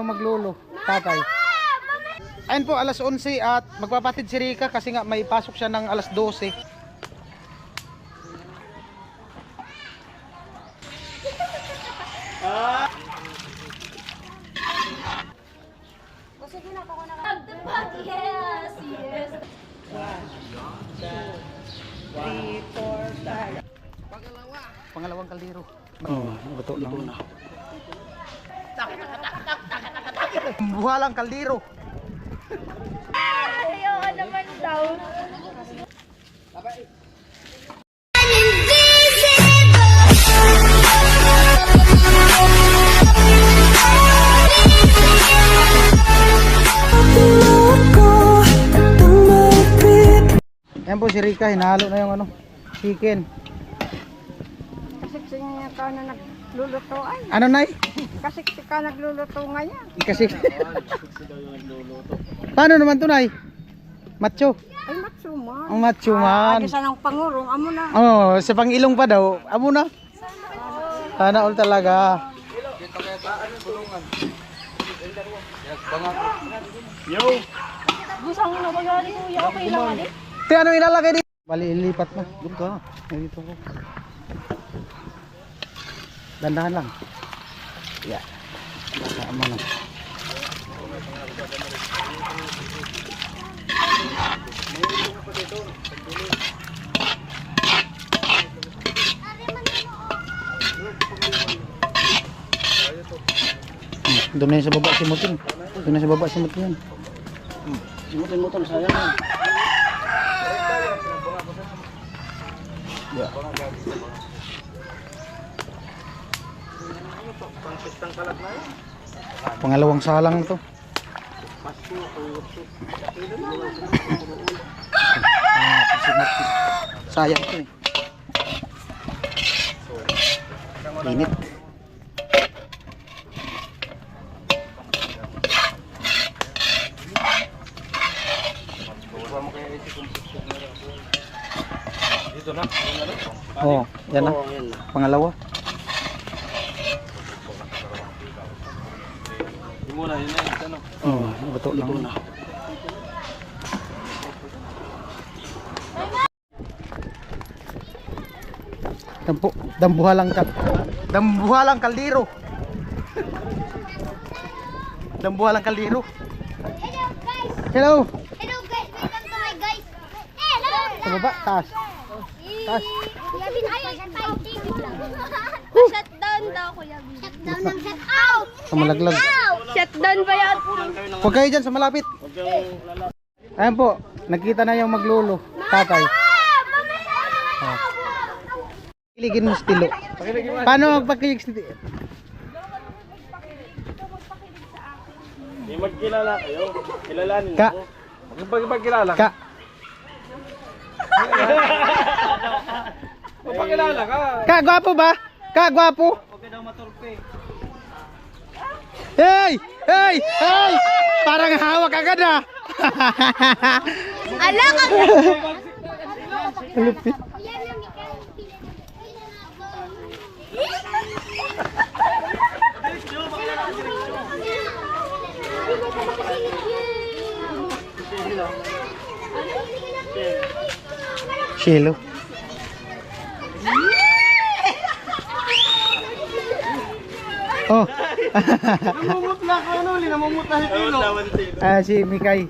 yung maglolo, tatay. Ayun po, alas 11 at magpapatid si Rika kasi nga may pasok siya ng alas 12. Yes, yes. 3, 4, 5. Pangalawang kaldero. Bato lang. Buhalang kaldero. Ayaw naman daw. Ayan po si Rika, hinalo na yung ano, chicken. Kasi niya ka na nagluluto ay. Ano nay? Kasi ka nagluluto ngayon. Kasi paano naman to nay? Macho. Ay, matsuman. Ang macho man. Agi sa ng pangurong, amo na. Oh, sa pangilong pa daw. Amo na. Sana all talaga. Yo! Busang na ba gali kuya? Okay lang ali. Te, ano ilalagay dito? Bali, ilipat na. Doon ka. Dito ko. Dandahan lang. Yeah. Tama lang. Doon na yung sa baba si Mutin. Doon na sa baba si Mutin yan. Mutin-mutin sayang. Yeah. Pangalawang salang to. Sayang to eh. Init. Dito na. Oh, yan na. Pangalawa. Yung muna, yun na yun. Ano? Oh, bato lang. Dambuhalang kaldero. Dambuhalang kaldero. Hello. Hello guys, welcome to my guys. Hello. Sa baba, taas. Taas. Kuya Bin, ay fighting. Shutdown daw kuya Bin. Shutdown ng shut out. Sa malaglag. Shutdown ba yan? Huwag kayo dyan sa malapit. Ayan po, nakita na yung maglolo, tatay. Oh. Kiligin mo stilo. Paano magpakilig stilo? May magkilala kayo. Kilalanin Ka. mo. Magpagkilala Ka. Magpakilala ka. Ka, gwapo ba? Ka, gwapo? Huwag ka daw maturpe. Hey! Hey! Hey! Parang hawak agad ah! Ala ka. Lupit. Shelo. Oh. Namumut na ako ano, namumut na si Tilo. Si Mikay.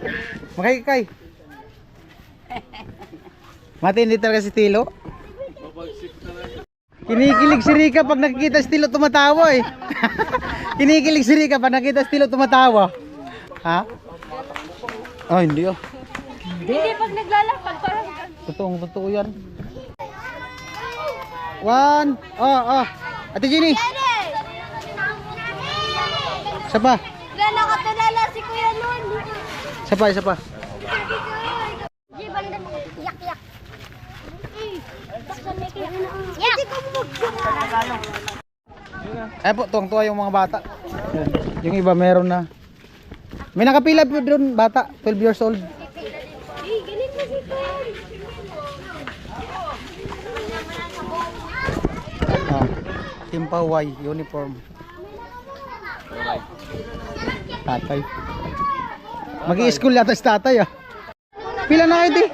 Mikay. Matindi talaga si Tilo. Kinikilig si Rika pag nakikita si Tilo tumatawa eh. Kinikilig si Rika pag nakikita si Tilo tumatawa. Ha? Oh, hindi oh. Hindi pag naglalakad parang Totoo yan. One. Oh. Ate Jenny. Isa pa. Wala nakatulala si Kuya Lon. Isa pa. Di banda mo yak. Bakit may kaya na? Hindi ko mo. Ay po, tuwang-tuwa yung mga bata. Yung iba meron na. May nakapila po doon bata, 12 years old. Galit na si Tom. Team Paway, uniform. Tatay. Mag-i-school yata si tatay ah. Pila na kayo di?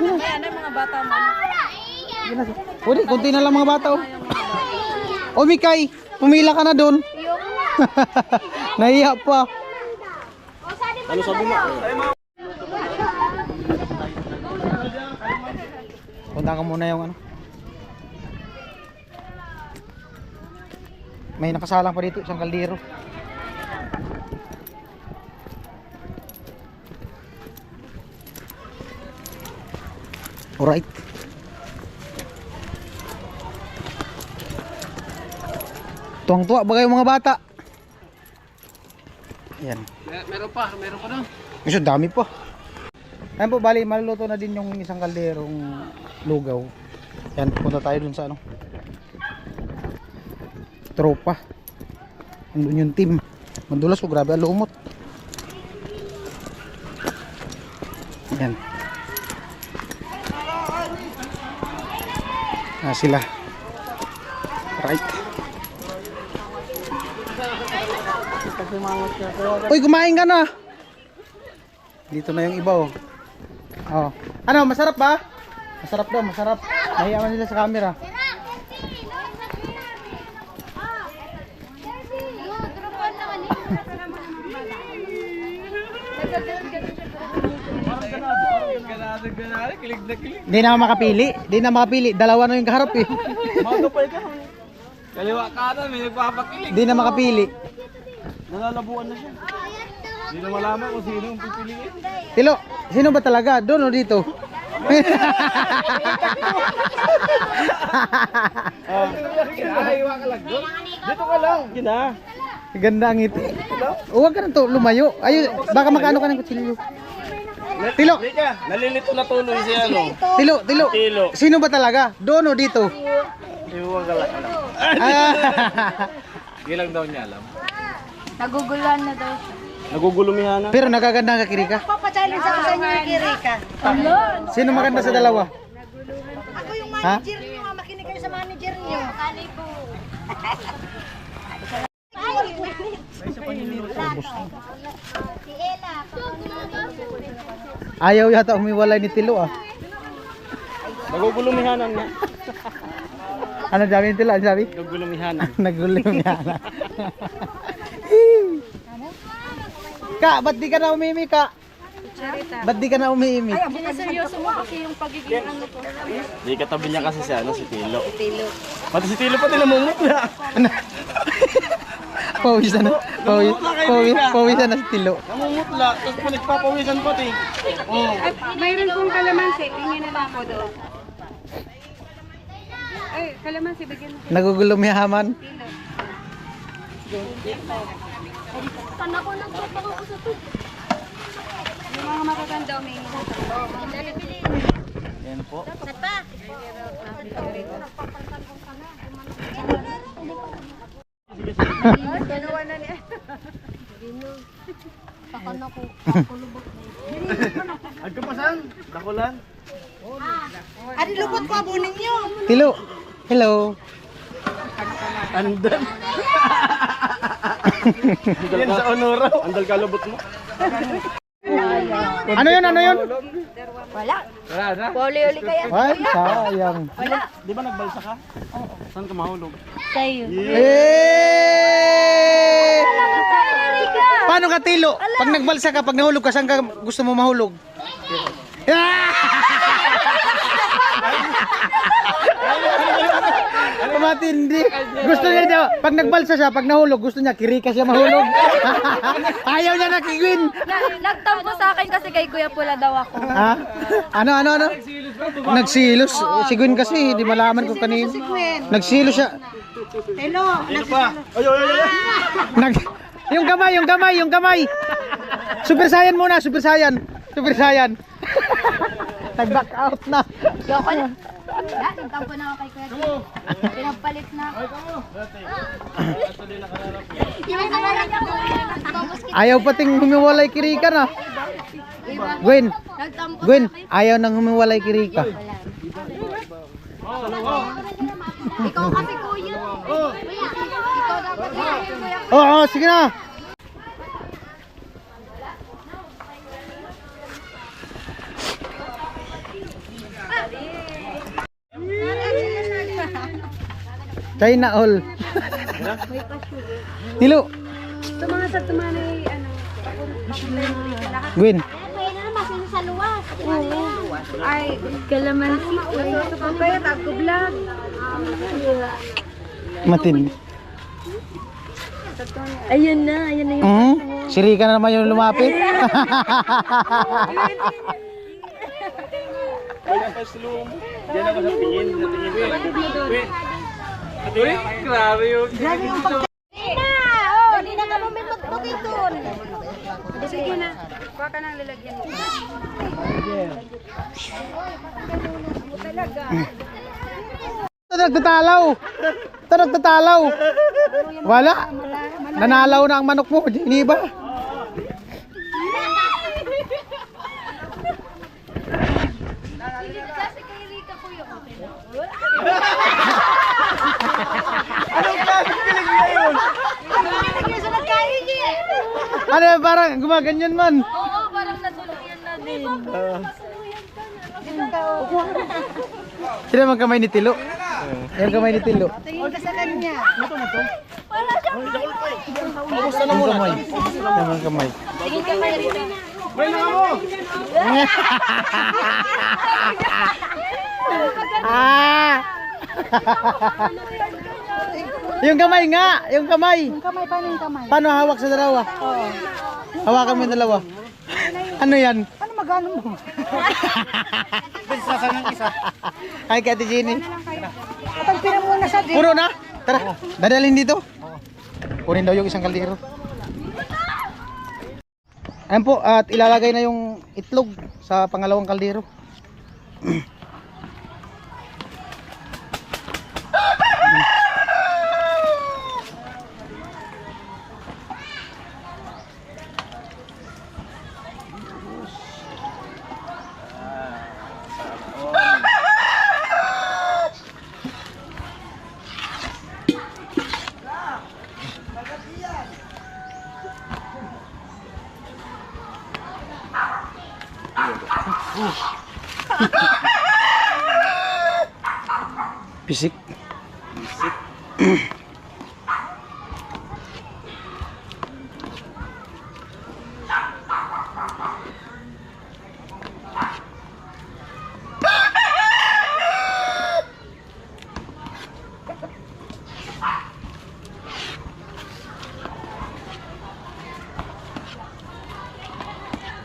Ayan ang mga bata mo. Uli, kunti na lang mga bata oh. O Mikay, pumila ka na doon. Nahiya pa. Ano sabi mo? Punta ka muna yung ano. May nakasalang pa dito, isang kaldero. Alright. Tuwang-tuwa bagay yung mga bata. Ayan. Meron pa doon. Kasi dami pa. Ayan po, bali, maluluto na din yung isang kalderong lugaw. Ayan, punta tayo dun sa ano. Tropa. Andun yung team. Mandulas ko, grabe ang lumot. Ayan. Sila. Right. Uy, kumain ka na. Dito na yung iba oh. Oh. Ano, masarap ba? Masarap daw, masarap. Nahiyaman nila sa camera. Hindi na makapili. Hindi na makapili. Dalawa na yung kaharap eh. Magapay ka. Kaliwa kanan, may nagpapakilig. Hindi na makapili. Nalalabuan na siya. Hindi na malaman kung sino ang pipiliin. Tilo, sino ba talaga? Doon o dito? Kinahiwa ka lang doon. Dito ka lang. Gina. Ganda ang ngiti. Huwag ka na to, lumayo. Ayun, baka makano ka ng kutsilyo. Tilo, Lika, nalilito na tuloy siya ano. tilo, tilo. Tilo. Sino ba talaga? Doon o dito? Iwan ka lang. Ah. Hindi lang daw niya alam. Naguguluhan na daw siya. Nagugulumihan na. Pero nagaganda ka, Kirika. Papachallenge ako sa inyo ni Kirika. Sino maganda sa dalawa? Ako yung Ha? manager niyo, makinig kayo sa manager niyo. Kali po. Si Ella. Ayaw yata umiwalay ni Tilo ah. Nagugulumihanan niya. Ano sabi ni Tilo? Ano sabi? Nagugulumihanan. Nagulim yan. Ka, ba't di ka na umiimik ka? Ba't di ka na umiimik? Seryoso mo kasi yung pagiging ano ko. Di katabi niya kasi si ano, si Tilo. Pati si Tilo pati namumutla. Pawisan na. Pawisan na si Tilo. Namumutla, tapos pinagpapawisan pati. Oh. Mayroon pong kalamansi, tingin na lang ako doon. Ay, kalamansi, bigyan mo. Nagugulumihaman. Sana ko nagpapa ko sa to. Yung mga magaganda umingi. Yan po. Nagpa. Ginawa na niya. Takon ako. Kulubot. Agkapasan, dakulan. Ari, lupot ko abunin niyo. Tilo. Hello. Andan. Yan sa onoro. Andal ka lubot mo. Ano yun? Ano yun? Wala. Wala na. Uli-uli kaya. Ay, sayang. Di ba nagbalsa ka? Oo. Saan ka mahulog? Sa'yo. Eh! Paano ka, Tilo? Pag nagbalsa ka, pag nahulog ka, saan ka gusto mo mahulog? Matindi. Gusto niya daw, pag nagbalsa siya, pag nahulog, gusto niya, Kirika siya mahulog. Ayaw niya na kigwin. Nagtampo sa akin kasi kay Kuya Pula daw ako. Ha? Ano? Nagsilos. Si Gwen kasi, di malaman kung kanino. Nagsilos siya. Hello. Ano pa? Ay. Yung kamay. Super Saiyan muna, Super Saiyan. Nag-back out na. Yoko na. Nagtampo na ako kay Kuya. Pinagpalit na ako. Ayaw pating humiwalay Kirika na. Gwen, ayaw nang humiwalay Kirika. Ikaw kasi kuya. Ikaw dapat kuya. Oo, sige na. China all. Tilo. Sa mga sa tumanay, ano, Gwen. Kaya na naman sino sa luwas. ay, kalamansi. Kaya tago vlog. Matin. Ayun na yung Siri ka na naman yung lumapit. Kaya pa sa lumo mo. Diyan ako sa tingin. Uy, grabe yun. Oh, di na ka mamimagpagin doon. Sige na. Kuha ka nang lalagyan mo. Ito nagtatalaw. Ito nagtatalaw. Wala. Nanalaw na ang manok mo. Hindi ba? Kasi kay Rika ko yung okay na. Anong klaseng kilig na yun? Nagkasunod kayo niya. Ano parang gumaganyan man. Oo, parang natuluyan na din. Sino mang kamay ni Tilo? Yung kamay ni Tilo. Tingin ka sa kanya. Kamusta na muna? Yung mga kamay. Tingin ka may rin. May na mo! Ah! Yung kamay nga! Yung kamay! Kamay, paano yung kamay? Paano hawak sa dalawa? Hawakan mo yung dalawa. Ano yan? Paano magano mo? Ay, Kati Jenny. Pagpira mo na sa din. Puro na? Tara, dadalhin dito. Kunin daw yung isang kaldero. Ayan po, at ilalagay na yung itlog sa pangalawang kaldero. Pisik.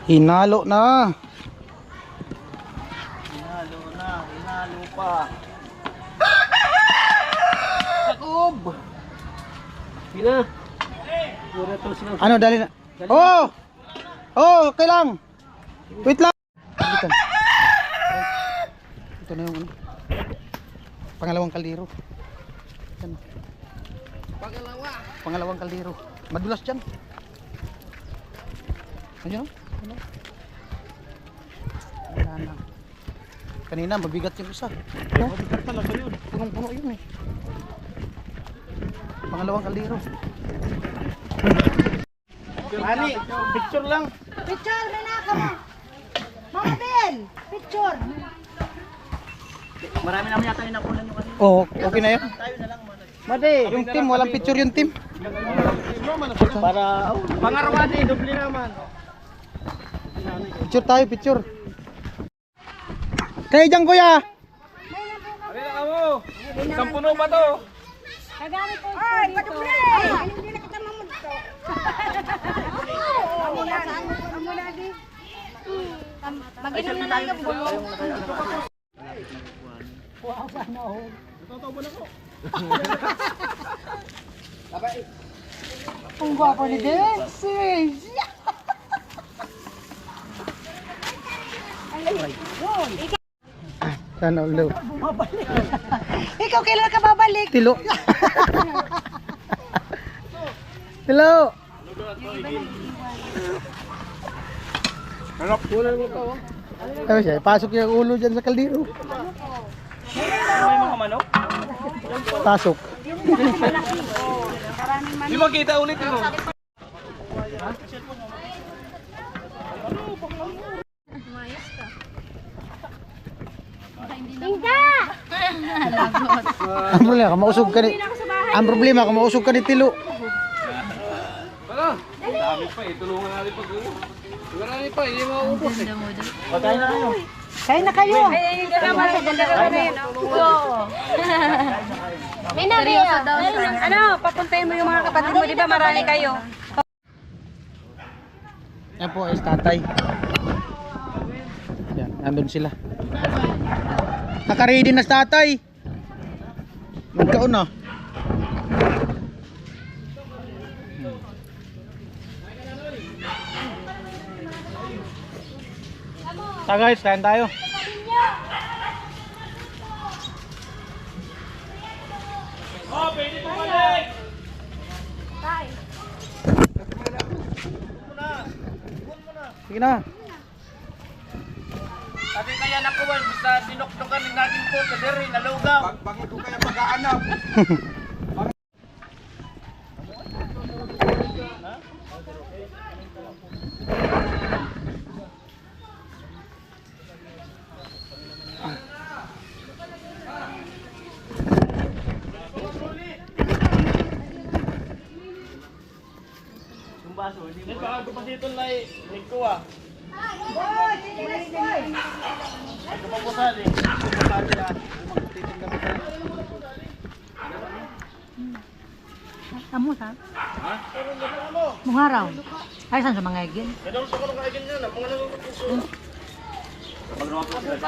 Hinalo na. Hinalo pa. Takob! Pina. Pura to sila. Ano, dali na. Oh! Oh, okay lang. Wait lang. Dito. Ito na yung ano. Pangalawang kaldero. Yan. Pangalawang kaldero. Madulas dyan. Ano? Ano? Wala na. Kanina, mabigat yung isa. Mabigat talaga yun. Punong-puno yun eh. Pangalawang kaldero. Ani, picture lang. Picture, may naka mo. Mama Bel, picture. Marami naman yata yung nakunan nyo kanina. Oh, okay na yun. Madi. Yung team, walang picture yung team. Para, pangarawan eh, doble naman. Picture tayo, picture. Kayo dyan, kuya. Ano na ka mo? Isang puno pa to. Nagamit ko ay, patupre. Hindi na kita mamudto. Amo na, amo na di. Mag-inom na lang yung bulo. Ang gwapo ni Densi. Sana ulo. Ikaw kailan ka babalik? Tilo. Hello. Harap, kunan mo to. Ano siya? Pasok yung ulo dyan sa kaldero. May mga manok? Pasok. Di makita ulit yun. Tingka! Ang problema, mausog ka ni... Ang problema, kung mausog ka ni Tilo. Dami pa eh. Tulungan natin pag ulo. Marami pa, hindi mauubos eh. Pagkain na kayo. Kain na kayo. May seryoso daw. Ano, papuntayin mo yung mga kapatid mo, di ba marami kayo? Yan po is tatay. Yan, nandun sila. Nakaready na si tatay. Magkaon na. So guys, kain tayo. Oh, pwede pa balik! Sige na. Sabi kaya na po, basta sinuknukan ng naging po, kasi rin, nalugaw. Bakit ko kaya pag-aanap? Yung baso, hindi mo. Baka ko pa dito na ko ah. Ito pa po sali. Ito pa sali ah. Magtitin kami sa... Amo sa? Ha? Mungaraw. Ay, saan sa mga egin? Kadang sa kalong kaigin nga na, mga nalulupuso. Mag-rock po sila.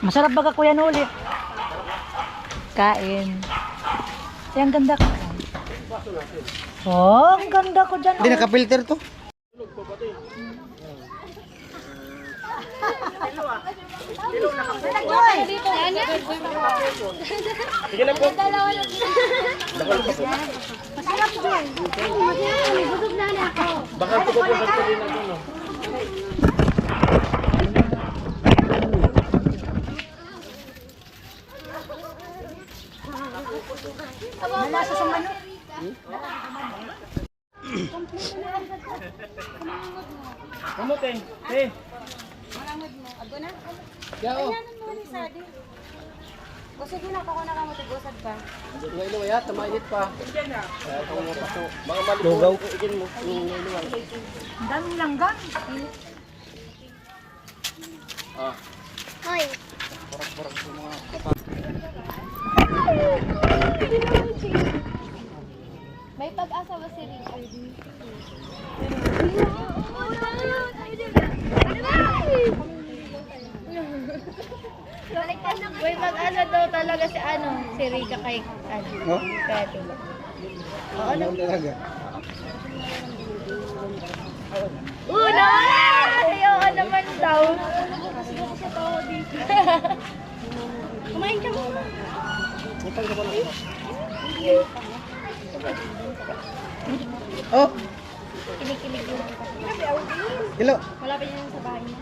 Masarap baga kuya no ulit. Kain. Ay, ang ganda ko. Oh, ang ganda ko dyan. Hindi nakapilter to. Sige na po. Masarap doon. Masarap. Busog na ako. Bakal ko po sa tuloy na doon. Malasa sa manok. Kamuti. Eh. Yao. Gusto ko na ako na kamutigusad pa. Ngayon ya, tamainit pa. Mga maligaw ko igin mo. Ang daming langgan. Ah. Hoy. May pag-asa ba si Richard? May pag-asa daw talaga si si Rika kay No? kaya Tilo. Ano talaga? Una! Ayaw naman daw. Kumain ka muna. Oh, Kilig-kilig yun. hello. Wala pa yan sa bahay niya.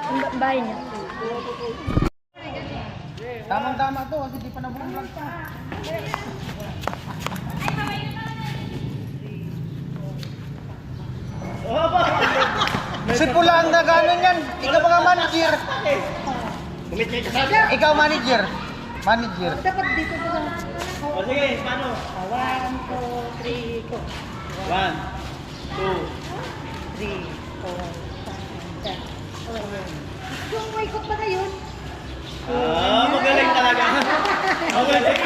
Ang bahay niya. Tamang-tama to kasi di pa nabubulag pa. Kasi pula ang naganon yan. Ikaw mga manager. Ikaw manager. Manager. Dapat dito ko sa... O sige, paano? 1, 2, 3, go. 1, 2, 3, 4, 5, 6, 7. Yung may ikot pa na yun. magaling talaga. Magaling.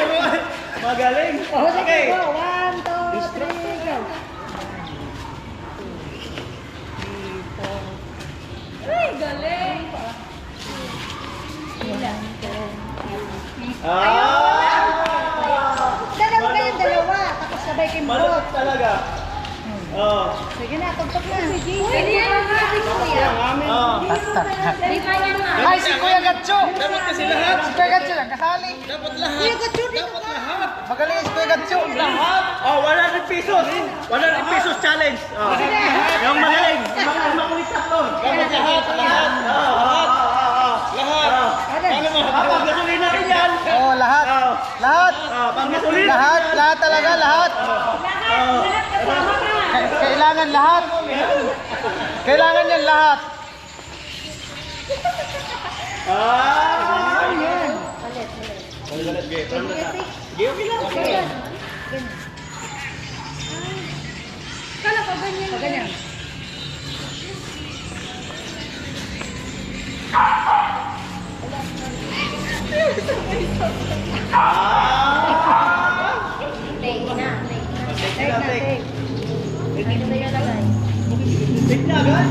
Magaling. Okay. 1, 2, 3, go. Ay, galing! Dalawa kayong dalawa, tapos sabay kayong Malot bot. talaga. Oh. Sige na, tugtog na. Pwede yan ang sabi ko yan. Oh. Di ba yan nga? Ay, si Kuya Gatso. Dapat kasi lahat. Si Kuya Gatso lang kasali. Dapat lahat. Dapat lahat. Magaling si Kuya Gatso. Lahat. Oh, 100 pesos. 100 pesos challenge. Oh. Yung magaling. Yung makulit tatlo. Dapat lahat. Lahat. Lahat. Lahat. Ano mo? Pag gasolina rin yan. Oh, lahat. Lahat. Pag gasolina. Lahat talaga, lahat. Lahat kasama ka. Kailangan lahat. Kailangan yan lahat. Kala pa ganyan. Pa ganyan. Take na. Take na, take. Ito na yung lagay. Take na agad?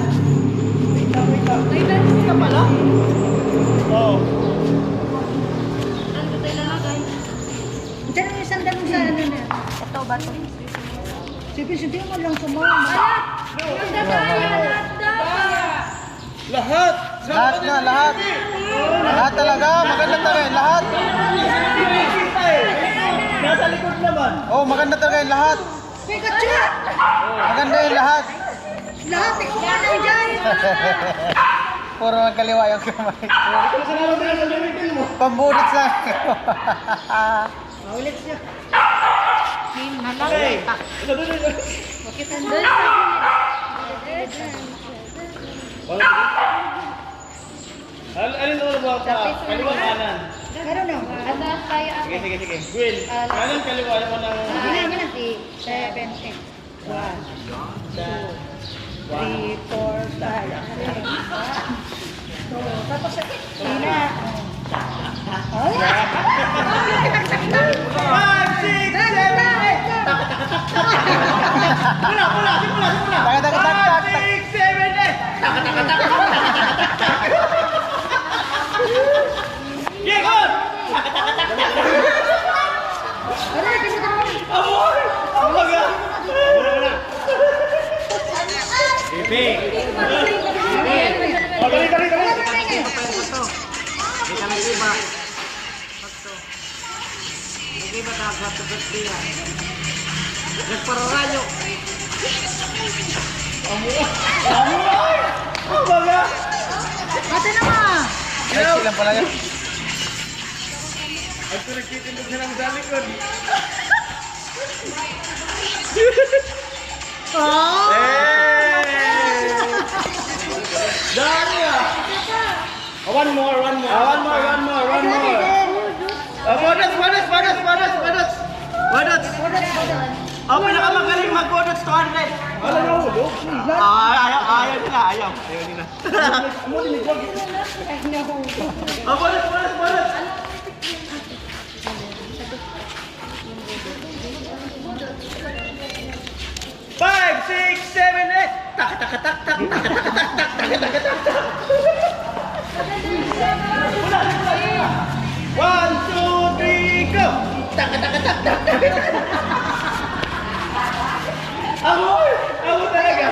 Wait lang, hindi ka pala. Oo. Ano tayo lalagay? Diyan ang isang danong sa ano na. Ito ba ito? Sipi-sipi mo lang sa mama. Lahat! Lahat na, lahat. Lahat talaga. Maganda talaga yung lahat. Kita eh! Nasa likod naman! Oh, maganda talaga yung lahat. Pikachu! Maganda yung lahat. Lahat, ikaw ka na dyan. Puro magkaliwa yung kamay. Kasalanan mo sa gamitin mo! Pambunit lang. Ulit siya. Okay! Ito, ito. Alin mo ba pa? Kaliwa kanan. Meron na. Atas tayo ako. Sige, sige, sige. Will, kanan kaliwa mo ng... Hindi na. 7, 8. 1, 2, 3, 4, 5, 6. Tapos, Tina. Ay! 5, 6, 7, 8! Pula, pula, simula, simula! Tak, tak, tak, tak, 5, 6, 7, 8! Taka, taka, taka, taka, taka, yeah, good! Taka, taka, taka, taka! Amor! Amor ka! Wala, wala! Pipi! Oh, dali, dali, dali! Amor! Amor ka! Ate naman! Ay, silang pala yun. At ito nagtitindog na lang sa likod. Oh! Dami ah! One more, one more. One more, one more, one more. Bodots, bodots, bodots, bodots, bodots. Bodots. Oh, pinakamagaling mag-bodots 200. Wala na ulo. Ayaw nila, ayaw. Ayaw nila. Oh, bodots, bodots, bodots. Five, six, seven, eight. Tak, tak, tak, tak, tak, tak, tak, tak, tak, tak, tak, tak. Wala, wala, wala. 1, 2, 3, go! Tak, tak, tak, tak, tak, tak. Amor! Amor talaga!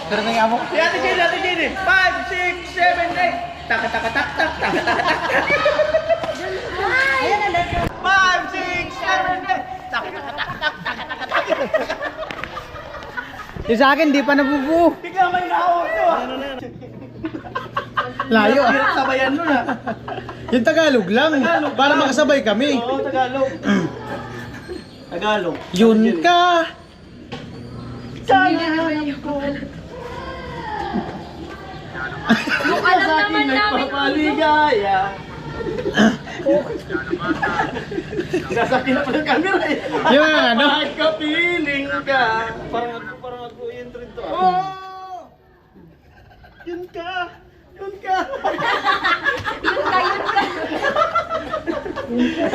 Pero may amok. Si Ate Jenny, Ate Jenny! 5, 6, 7, 8! Tak, tak, tak, tak, tak, tak, tak, tak. Ayan na, let's go. 5, 6, 7, 8! Tak, tak, tak, tak, tak, tak, tak, tak. Yung sa akin, di pa nabubuo. Bigla may nahawag to ah! Layo ah. Hirap sabayan nun ah! Yung Tagalog lang. Para makasabay kami. Oo, Tagalog. Tagalog. Yun ka. Yung alam naman namin. Nagpapaligaya. Sinasakin na pa ng camera eh. Yung ano? Magka-feeling ka. Parang ako intro ito ah. Oh! Yun ka. Yun ka. Yun ka, yun ka.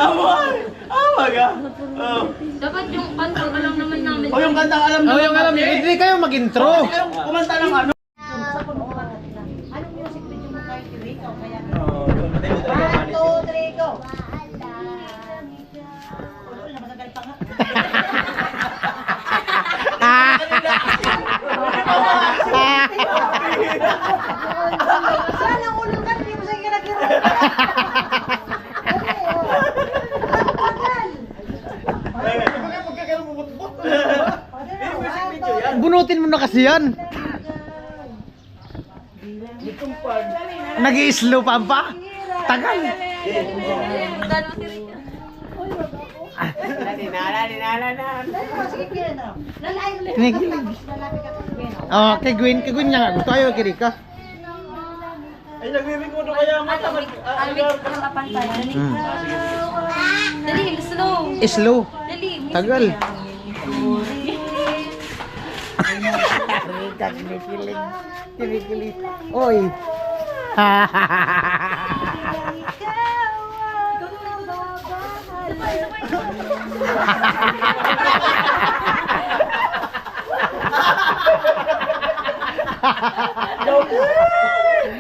Amor! Awa ka. Oh. Dapat yung kantang alam naman namin. O yung kantang alam Oh, yung alam niyo, hindi kayo mag-intro. Kumanta ng ano? Anong music video mo kayo? Ikaw kaya? Oo, matay mo talaga 1, 2, 3, go! Wala, masagal pa nga. Sana ulo ka, hindi mo sa ginagawa. Bunutin mo na kasi yan. Nag-i-slow pa pa. Tagal. Dalo si Rika. Sige, Gwen. Lalaki. Kinikilig. Lalaki ka. Gwen. Oh, kay Gwen niya nga. Gusto ayaw kay Rika. Ay, nagre-record kaya mata. Dali, slow. Slow. Dali. Tagal. Kinikilig. Oy.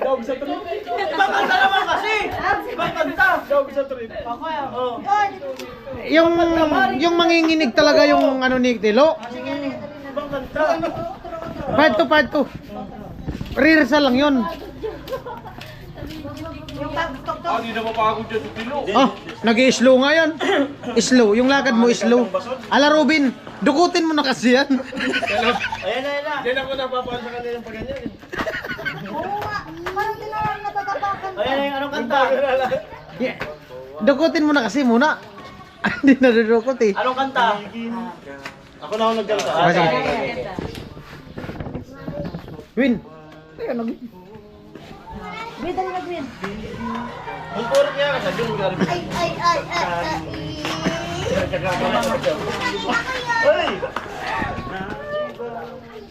Dog sa trip. Ibang kanta naman kasi. Ibang kanta. Dog sa trip. Oh. yung manginginig talaga yung ano ni Tilo. Ibang kanta. Part 2. Rehearsal lang yun. Hindi na mapagod dyan sa tilo. Oh, nag-i-slow nga yan. Slow, yung lakad mo slow. Ala Robin, dukutin mo na kasi yan. Ayan na. Diyan ako napapaan sa kanila ng paganyan. Oo nga. Parang tinawag na tatapakan. Ayan na yung anong kanta. Yeah. Dukutin mo na kasi muna. Hindi na dudukot eh. Anong kanta? Ako na ako nagkanta. Ah, sige. Win. Ayun, Gwen, dali na, Gwen. Ang puro niya kasi yung gari. Ay. Hey!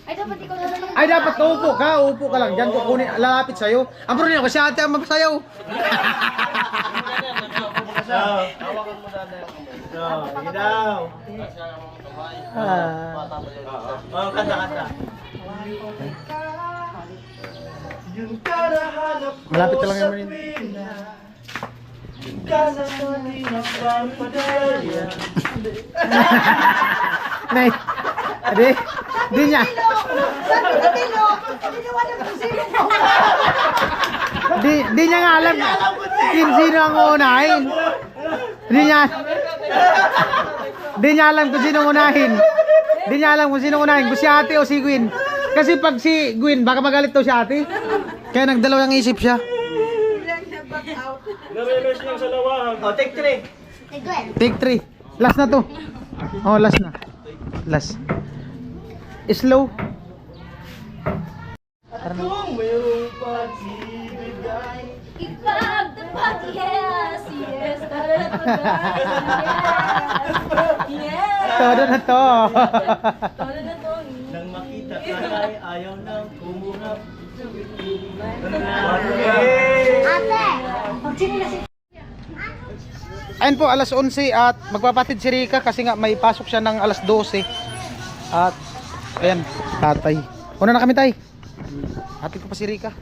Ay, dapat ikaw na lang. Ay, dapat upo ka lang dyan, kukunin, lalapit sa'yo. Ang bro niya, kasi ate ang mapasayaw. Hawakan mo na yung sige daw. Oh, kanta. Yung karahanap ko Malapit ka lang sa naman yun. pina, yung kasa na pinagpapadaya. Nay, di niya. Sabi ni Tilo, tiniwanag mo sino mo. Di niya nga alam sino ang uunahin. Di niya alam kung sino unahin. Di niya alam kung sino unahin, kung si ate o si Gwen. Kasi pag si Gwen, baka magalit to si ate. Kaya nagdalawang isip siya. Narealize niya sa lawahan. Oh, take 3. Take 3. Last na to. Oh, last na. Last. Slow. Kung mayroong pag-ibigay. Ipagdapat, yes. Yes. Todo na to. Todo na to. Nang makita ka ay ayaw nang kumuhap. Ate! Sino na si... Ayun po, alas 11 at magpapatid si Rika kasi nga may pasok siya ng alas 12. At ayan, tatay. Una na kami tay. Hatid ko pa si Rika.